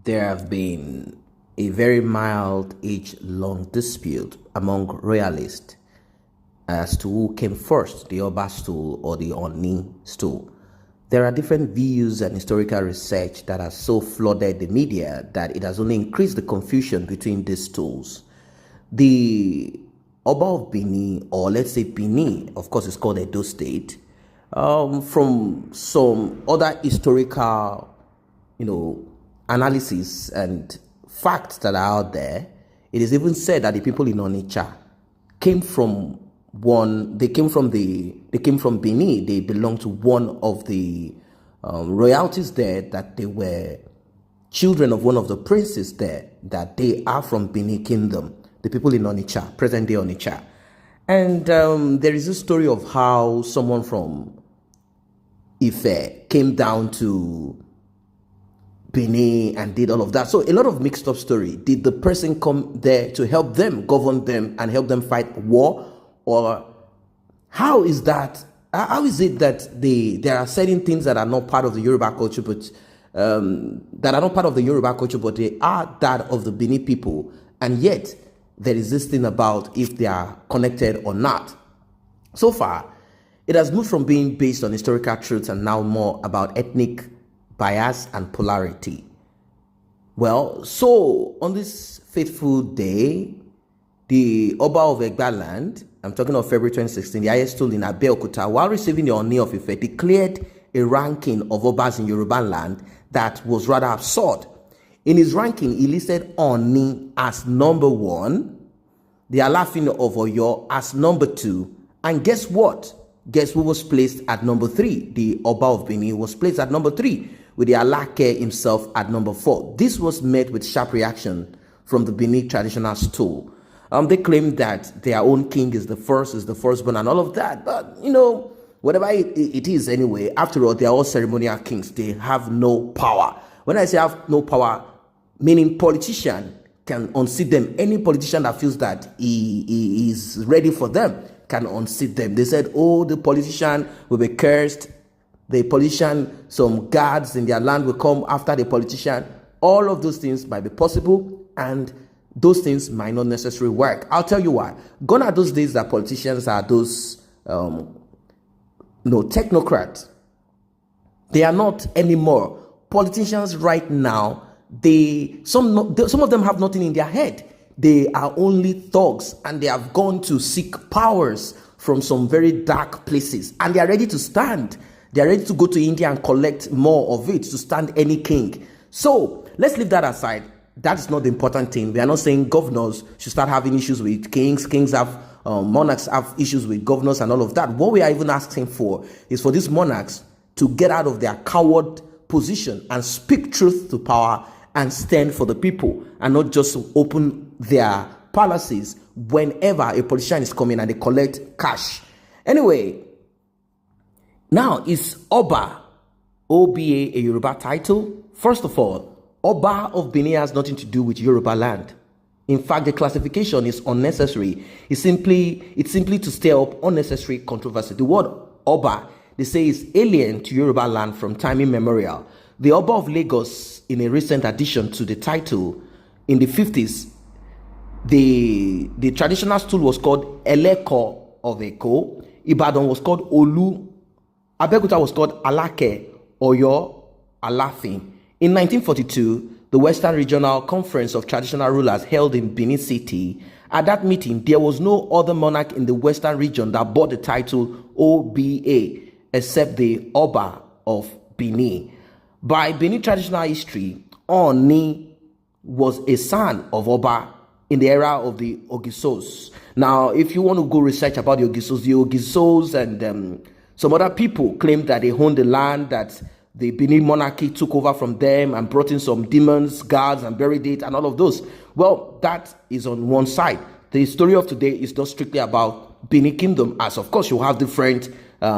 There have been a very mild age-long dispute among royalists as to who came first, the Oba stool or the Onni stool. There are different views and historical research that has so flooded the media that it has only increased the confusion between these stools. The Oba of Benin, or let's say Benin, of course it's called Edo State, from some other historical, analysis and facts that are out there, it is even said that the people in Onitsha came from they came from Benin. They belong to one of the royalties there, that they were children of one of the princes there, that they are from Benin Kingdom, the people in Onitsha, present day Onitsha. And there is a story of how someone from Ife came down to Benin and did all of that. So a lot of mixed up story. Did the person come there to help them, govern them, and help them fight war? Or how is that? How is it that there are certain things that are not part of the Yoruba culture, but they are that of the Benin people, and yet there is this thing about if they are connected or not. So far, it has moved from being based on historical truths and now more about ethnic bias and polarity. Well, so on this fateful day, the Oba of Egbaland, I'm talking of February 2016, the highest stool in Abeokuta, while receiving the Onni of Ife, declared a ranking of Obas in Yoruba land that was rather absurd. In his ranking, he listed Onni as number 1, the Alafin of Oyo as number 2, and guess what? Guess who was placed at number 3? The Oba of Benin was placed at number 3, with the Alake himself at number 4. This was met with sharp reaction from the Benin traditional stool. They claim that their own king is the firstborn and all of that. But, whatever it is anyway, after all, they are all ceremonial kings. They have no power. When I say have no power, meaning politician can unseat them. Any politician that feels that he is ready for them can unseat them. They said, the politician will be cursed. The politician, some guards in their land will come after the politician. All of those things might be possible, and those things might not necessarily work. I'll tell you why. Gone are those days that politicians are those technocrats. They are not anymore. Politicians right now, some of them have nothing in their head. They are only thugs, and they have gone to seek powers from some very dark places, and they are ready to stand. They are ready to go to India and collect more of it to stand any king. So let's leave that aside. That is not the important thing. We are not saying governors should start having issues with kings. Monarchs have issues with governors and all of that. What we are even asking for is for these monarchs to get out of their coward position and speak truth to power and stand for the people, and not just open their palaces whenever a politician is coming and they collect cash. Anyway, now, is Oba, O-B-A, a Yoruba title? First of all, Oba of Benin has nothing to do with Yoruba land. In fact, the classification is unnecessary. It's simply to stir up unnecessary controversy. The word Oba, they say, is alien to Yoruba land from time immemorial. The Oba of Lagos, in a recent addition to the title, in the 50s, the traditional stool was called Eleko of Eko. Ibadan was called Olu. Abeokuta was called Alake, Oyo, Alafin. In 1942, the Western Regional Conference of Traditional Rulers held in Benin City. At that meeting, there was no other monarch in the Western region that bore the title OBA except the Oba of Benin. By Benin traditional history, Onni was a son of Oba in the era of the Ogisos. Now, if you want to go research about the Ogisos and some other people claim that they owned the land, that the Benin monarchy took over from them and brought in some demons, guards, and buried it, and all of those. Well, that is on one side. The story of today is not strictly about Benin Kingdom, as of course you have different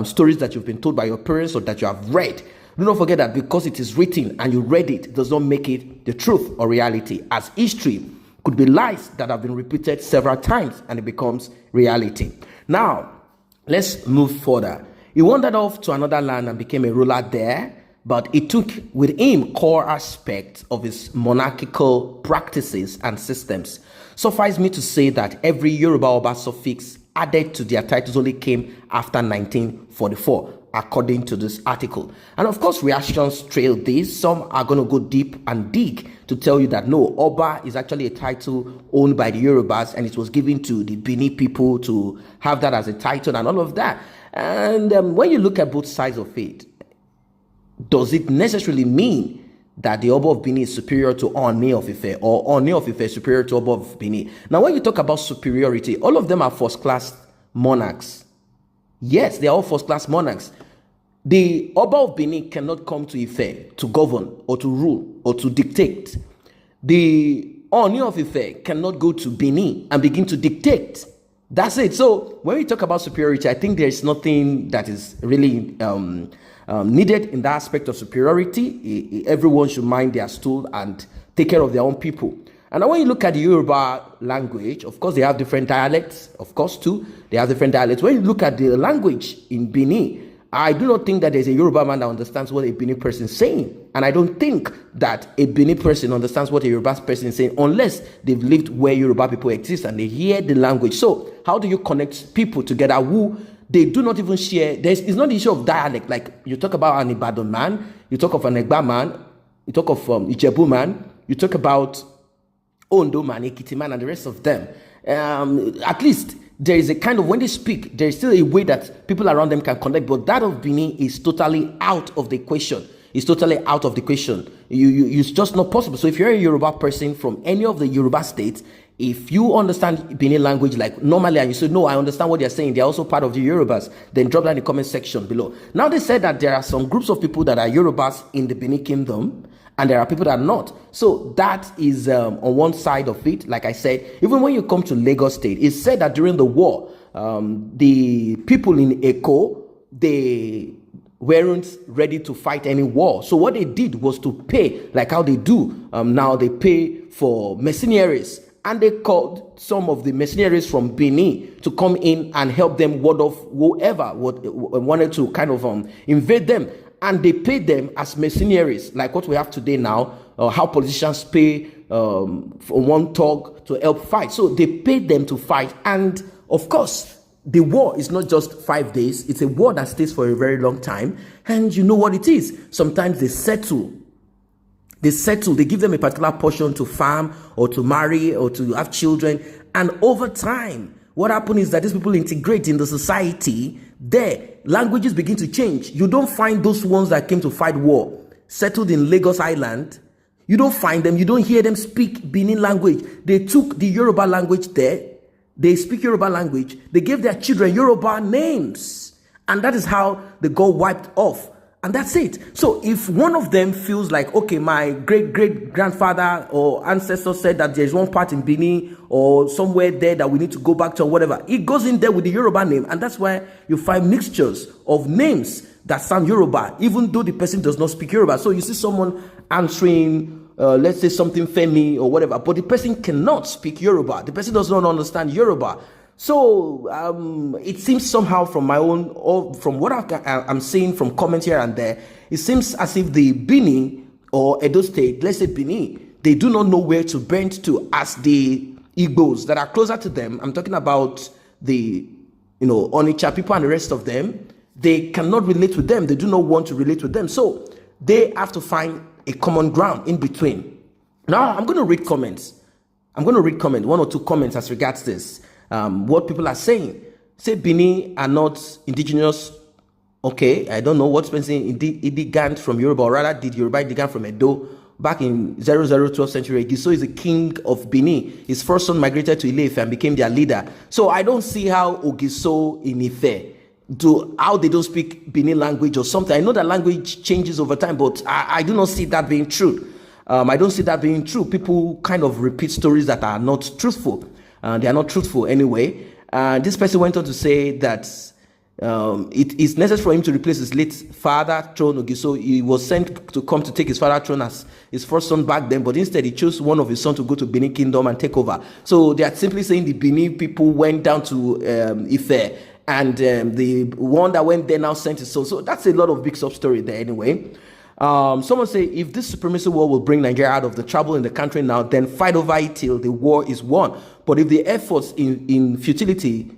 stories that you've been told by your parents or that you have read. Do not forget that because it is written and you read it, does not make it the truth or reality, as history could be lies that have been repeated several times and it becomes reality. Now, let's move further. He wandered off to another land and became a ruler there. but it took with him core aspects of his monarchical practices and systems. Suffice me to say that every Yoruba Oba suffix added to their titles only came after 1944, according to this article. And of course, reactions trail this. Some are going to go deep and dig to tell you that no, Oba is actually a title owned by the Yorubas, and it was given to the Benin people to have that as a title and all of that. And when you look at both sides of it, does it necessarily mean that the Oba of Benin is superior to Onni of Ife, or Onni of Ife is superior to Oba of Benin? Now, when you talk about superiority, all of them are first-class monarchs. Yes, they are all first-class monarchs. The Oba of Benin cannot come to Ife to govern or to rule or to dictate. The Onni of Ife cannot go to Benin and begin to dictate. That's it. So when we talk about superiority, I think there's nothing that is really needed in that aspect of superiority. Everyone should mind their stool and take care of their own people. And when you look at the Yoruba language, of course, they have different dialects, of course, too. They have different dialects. When you look at the language in Benin, I do not think that there's a Yoruba man that understands what a Benin person is saying. And I don't think that a Benin person understands what a Yoruba person is saying unless they've lived where Yoruba people exist and they hear the language. So how do you connect people together who they do not even share? It's not the issue of dialect. Like you talk about an Ibadan man, you talk of an Egba man, you talk of Ijebu man, you talk about Ondo man, Ekiti man, and the rest of them. At least there is a kind of, when they speak, there is still a way that people around them can connect, but that of Benin is totally out of the question. It's totally out of the question. It's just not possible. So if you're a Yoruba person from any of the Yoruba states, if you understand Benin language like normally and you say, no, I understand what they're saying, they're also part of the Yorubas, then drop down in the comment section below. Now they said that there are some groups of people that are Yorubas in the Benin Kingdom, and there are people that are not. So that is on one side of it. Like I said, even when you come to Lagos State, it's said that during the war, the people in Eko, they weren't ready to fight any war. So what they did was to pay, like how they do now, they pay for mercenaries. And they called some of the mercenaries from Benin to come in and help them ward off whoever wanted to kind of invade them. And they paid them as mercenaries, like what we have today now, how politicians pay for one talk to help fight. So they paid them to fight. And of course, the war is not just 5 days. It's a war that stays for a very long time. And you know what it is. Sometimes they settle. They give them a particular portion to farm or to marry or to have children. And over time, what happens is that these people integrate in the society. Their languages begin to change. You don't find those ones that came to fight war settled in Lagos Island. You don't find them. You don't hear them speak Benin language. They took the Yoruba language there. They speak Yoruba language. They gave their children Yoruba names. And that is how they got wiped off. And that's it. So if one of them feels like, okay, my great-great-grandfather or ancestor said that there's one part in Benin or somewhere there that we need to go back to or whatever, it goes in there with the Yoruba name. And that's why you find mixtures of names that sound Yoruba, even though the person does not speak Yoruba. So you see someone answering, let's say something Femi or whatever, but the person cannot speak Yoruba. The person does not understand Yoruba. So it seems somehow from my own, or from what I'm seeing from comments here and there, it seems as if the Benin or Edo State, let's say Benin, they do not know where to bend to as the Igbos that are closer to them. I'm talking about the, Onitsha people and the rest of them. They cannot relate with them. They do not want to relate with them. So they have to find a common ground in between. Now, I'm going to read comments. one or two comments as regards this. What people are saying. Say Benin are not indigenous. Okay, I don't know what's been saying. Idigant from Yoruba, or rather did Yoruba Idigant from Edo back in 0012th century. Giso is the king of Benin. His first son migrated to Ile-Ife and became their leader. So I don't see how Ogiso in Ife, how they don't speak Benin language or something. I know that language changes over time, but I do not see that being true. I don't see that being true. People kind of repeat stories that are not truthful. They are not truthful anyway. This person went on to say that it is necessary for him to replace his late father, throne Ogiso. He was sent to come to take his father's throne as his first son back then, but instead he chose one of his sons to go to Benin Kingdom and take over. So they are simply saying the Benin people went down to Ife, and the one that went there now sent his son. So that's a lot of big sub story there anyway. Someone say, if this supremacy war will bring Nigeria out of the trouble in the country now, then fight over it till the war is won. But if the efforts in futility,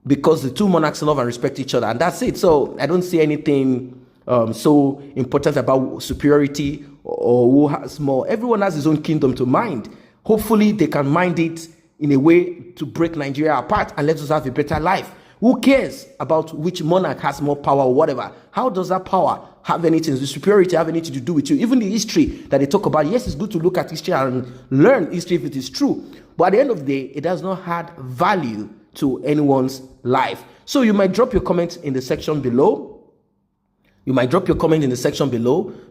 because the two monarchs love and respect each other, and that's it. So I don't see anything so important about superiority or who has more. Everyone has his own kingdom to mind. Hopefully they can mind it in a way to break Nigeria apart and let us have a better life. Who cares about which monarch has more power or whatever? How does that power have anything, the superiority have anything to do with you? Even the history that they talk about, yes, it's good to look at history and learn history if it is true. But at the end of the day, it does not add value to anyone's life. So you might drop your comments in the section below.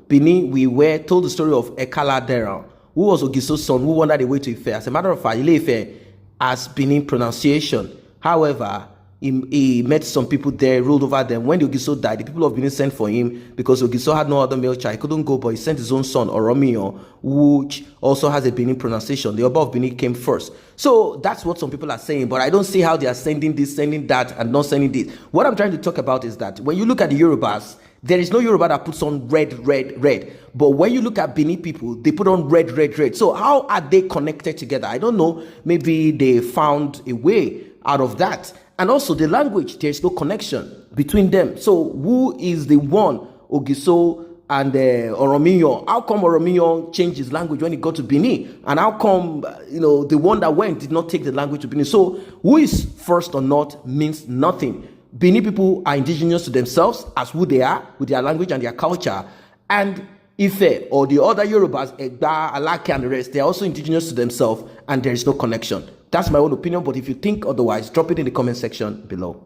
Benin, we were told the story of Ekala Dera, who was Ogiso's son, who wandered away to Ife. As a matter of fact, Ile-Ife as Benin pronunciation. However, he met some people there, ruled over them. When the Ogiso died, the people of Benin sent for him because Ogiso had no other male child. He couldn't go, but he sent his own son, Oromio, which also has a Benin pronunciation. The Oba of Benin came first. So that's what some people are saying, but I don't see how they are sending this, sending that, and not sending this. What I'm trying to talk about is that when you look at the Yorubas, there is no Yoruba that puts on red, red, red. But when you look at Benin people, they put on red, red, red. So how are they connected together? I don't know. Maybe they found a way out of that. And also the language, there's no connection between them. So who is the one, Ogiso and Oromio? How come Oromio changed his language when he got to Benin? And how come, the one that went did not take the language to Benin? So who is first or not means nothing. Benin people are indigenous to themselves as who they are, with their language and their culture. And Ife or the other Yorubas, Egba, Alake and the rest, they are also indigenous to themselves, and there is no connection. That's my own opinion, but if you think otherwise, drop it in the comment section below.